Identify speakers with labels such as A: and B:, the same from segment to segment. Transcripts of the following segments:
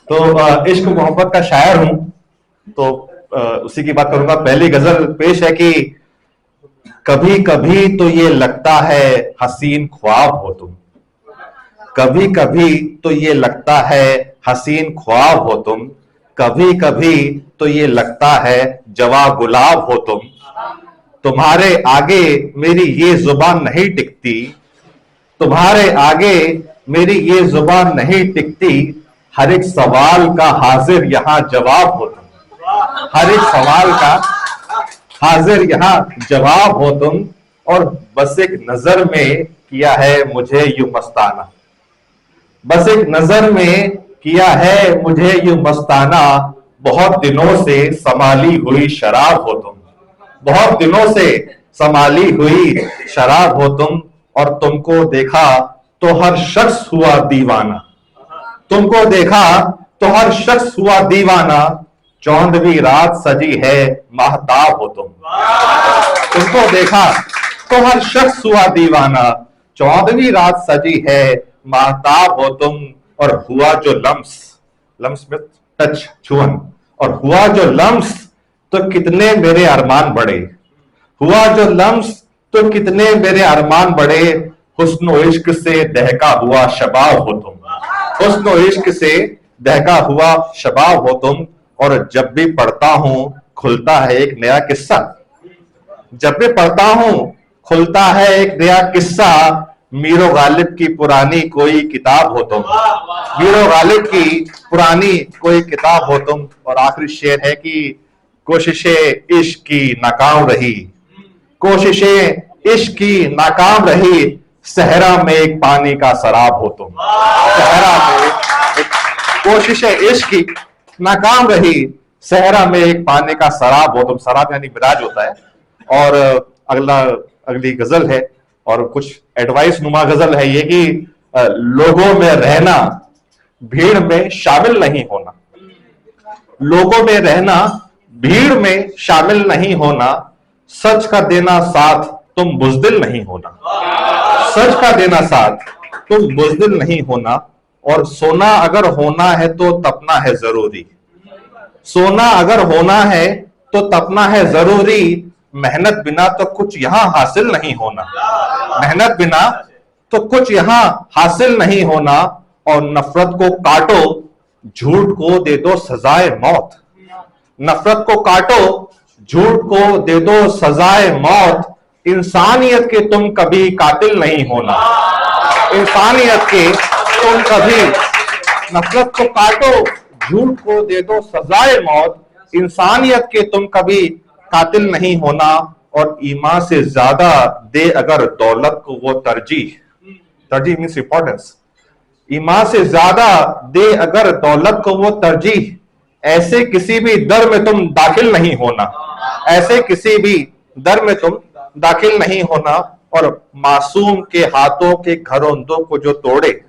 A: तो इश्क मोहब्बत का शायर हूं, तो उसी की बात करूंगा। पहली गजल पेश है कि कभी कभी तो ये लगता है हसीन ख्वाब हो तुम, कभी कभी तो ये लगता है हसीन ख्वाब हो तुम, कभी कभी तो ये लगता है जवा गुलाब हो तुम। तुम्हारे आगे मेरी ये जुबान नहीं टिकती, तुम्हारे आगे मेरी ये जुबान नहीं टिकती, हर एक सवाल का हाजिर यहां जवाब हो तुम, हर एक सवाल का हाजिर यहां जवाब हो तुम। और बस एक नजर में किया है मुझे यूं मस्ताना, बस एक नजर में किया है मुझे यूं मस्ताना, बहुत दिनों से संभाली हुई शराब हो तुम, बहुत दिनों से संभाली हुई शराब हो तुम। और तुमको देखा तो हर शख्स हुआ दीवाना, तुमको देखा तो हर शख्स हुआ दीवाना, चौंदवी रात सजी है महताब हो तुम, तुमको देखा तो हर शख्स हुआ दीवाना, चौदहवीं रात सजी है महताब हो तुम। और हुआ जो लम्स, लम्स में टच छुअन, और हुआ जो लम्स तो कितने मेरे अरमान बढ़े, हुआ जो लम्स तो कितने मेरे अरमान बढ़े, हुस्न इश्क से दहका हुआ शबाब हो तुम, हुस्न इश्क से दहका हुआ शबाब हो तुम। और जब भी पढ़ता हूं खुलता है एक नया किस्सा, जब भी पढ़ता हूं खुलता है एक नया किस्सा, मीरो गालिब की पुरानी कोई किताब हो तुम, मीरो गालिब की पुरानी कोई किताब हो तुम। और आखिरी शेर है कि कोशिशें इश्क की नाकाम रही, कोशिशें इश्क की नाकाम रही, सहरा में एक पानी का शराब हो तुम, सहरा में कोशिशें इश्क की नाकाम रही, सहरा में एक पानी का शराब हो तुम। शराब यानी मिराज होता है। और अगली गजल है और कुछ एडवाइस नुमा गजल है ये कि लोगों में रहना भीड़ में शामिल नहीं होना, लोगों में रहना भीड़ में शामिल नहीं होना, सच का देना साथ तुम बुज़दिल नहीं होना, सच का देना साथ तुम बुज़दिल नहीं होना। और सोना अगर होना है तो तपना है जरूरी, सोना अगर होना है तो तपना है जरूरी, मेहनत बिना तो कुछ यहां हासिल नहीं होना, मेहनत बिना तो कुछ यहां हासिल नहीं होना। और नफरत को काटो झूठ को दे दो सजाए मौत, नफरत को काटो झूठ को दे दो सजाए मौत, इंसानियत के तुम कभी कातिल नहीं होना, इंसानियत के तुम कभी, नफरत को काटो झूठ को दे दो सजाए मौत, इंसानियत के तुम कभी कातिल नहीं होना। और ईमान से ज्यादा दे अगर दौलत को वो तरजीह, तरजीह मीन्स इंपॉर्टेंस, ईमान से ज्यादा दे अगर दौलत को वो तरजीह, ऐसे किसी भी दर में तुम दाखिल नहीं होना, ऐसे किसी भी दर में तुम दाखिल नहीं होना। और मासूम के हाथों के घरौंदों को जो तोड़े,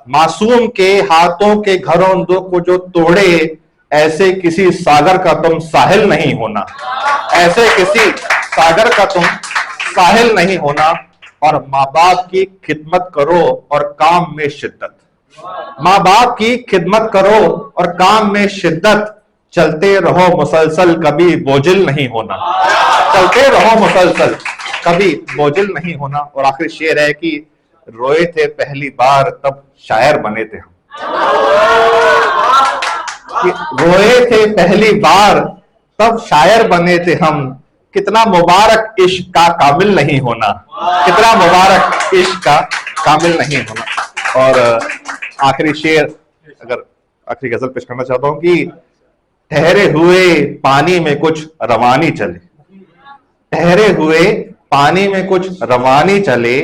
A: मासूम के हाथों के घरौंदों को जो तोड़े, ऐसे किसी सागर का तुम साहिल नहीं होना, ऐसे किसी सागर का तुम साहिल नहीं होना। और माँ बाप की खिदमत करो और काम में शिद्दत, माँ बाप की खिदमत करो और काम में शिद्दत, चलते रहो मुसलसल कभी बोझिल नहीं होना, चलते रहो मुसलसल कभी बोझिल नहीं होना। और आखिरी शेर है कि रोए थे पहली बार तब शायर बने थे हम, कि रोए थे पहली बार तब शायर बने थे हम, कितना मुबारक इश्क का कामिल नहीं होना, कितना मुबारक इश्क का कामिल नहीं होना। और आखिरी शेर, अगर आखिरी गजल पेश करना चाहता हूं कि ठहरे हुए पानी में कुछ रवानी चले, ठहरे हुए पानी में कुछ रवानी चले,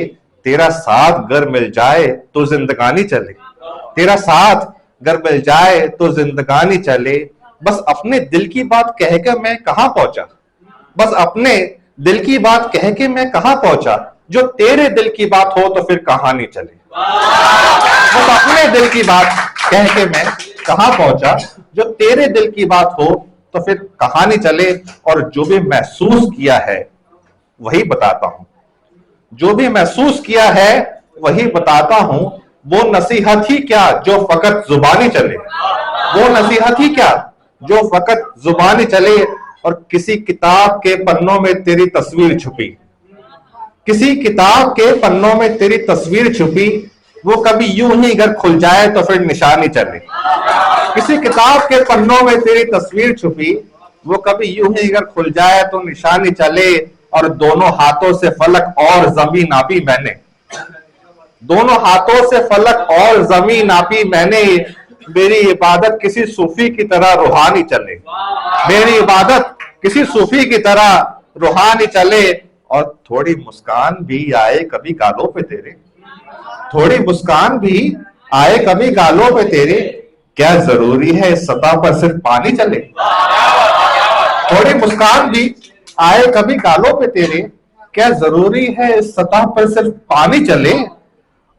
A: तेरा साथ गर मिल जाए तो जिंदगानी चले, तेरा साथ गर मिल जाए तो जिंदगानी चले। बस अपने दिल की बात कह के मैं कहां पहुंचा, बस अपने दिल की बात कह के मैं कहां पहुंचा, जो तेरे दिल की बात हो तो फिर कहानी चले, बस अपने दिल की बात कह के मैं कहां पहुंचा, जो तेरे दिल की बात हो तो फिर कहानी चले। और जो भी महसूस किया है वही बताता हूं, जो भी महसूस किया है वही बताता हूं, वो नसीहत ही क्या जो फकत जुबानी चले, वो नसीहत ही क्या जो फकत जुबानी चले। और किसी किताब के पन्नों में तेरी तस्वीर छुपी, किसी किताब के पन्नों में तेरी तस्वीर छुपी, वो कभी यूं ही अगर खुल जाए तो फिर निशानी चले। किसी किताब के पन्नों में तेरी तस्वीर छुपी, वो कभी यूं ही अगर खुल जाए तो निशानी चले। और दोनों हाथों से फलक और जमीन नापी मैंने, दोनों हाथों से फलक और जमीन नापी मैंने। मेरी इबादत किसी सूफी की तरह रूहानी चले, मेरी इबादत किसी सूफी की तरह रूहानी चले। और थोड़ी मुस्कान भी आए कभी गालों पे तेरे, थोड़ी मुस्कान भी आए कभी गालों पे तेरे, क्या जरूरी है इस सतह पर सिर्फ पानी चले। थोड़ी मुस्कान भी आए कभी गालों पे तेरे, क्या जरूरी है इस सतह पर सिर्फ पानी चले।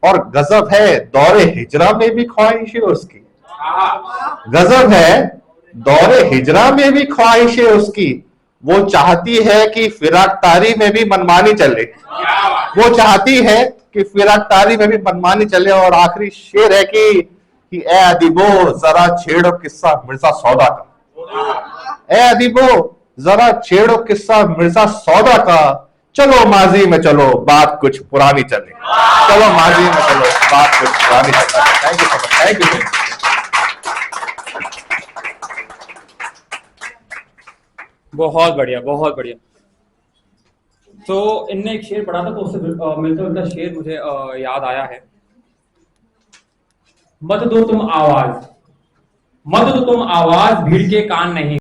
A: और गजब है दौरे हिजरा में भी ख्वाहिशें उसकी, गजब है दौरे हिजरा में भी ख्वाहिशें उसकी। वो चाहती है कि फिराक तारी में भी मनमानी चले, वो चाहती है कि फिराक तारी में भी मनमानी चले। और आखिरी शेर है कि ए अदीबो जरा छेड़ो किस्सा मिर्जा सौदा का, ए अदीबो जरा छेड़ो किस्सा मिर्जा सौदा का। चलो माजी में चलो बात कुछ पुरानी चले, चलो माजी में चलो बात कुछ पुरानी चले। Thank you so much, thank you.
B: बहुत बढ़िया, बहुत बढ़िया। तो इनने एक शेर पढ़ा था तो उससे मिलता जुलता शेर मुझे याद आया है। मत दो तुम आवाज, मत दो तुम आवाज, भीड़ के कान नहीं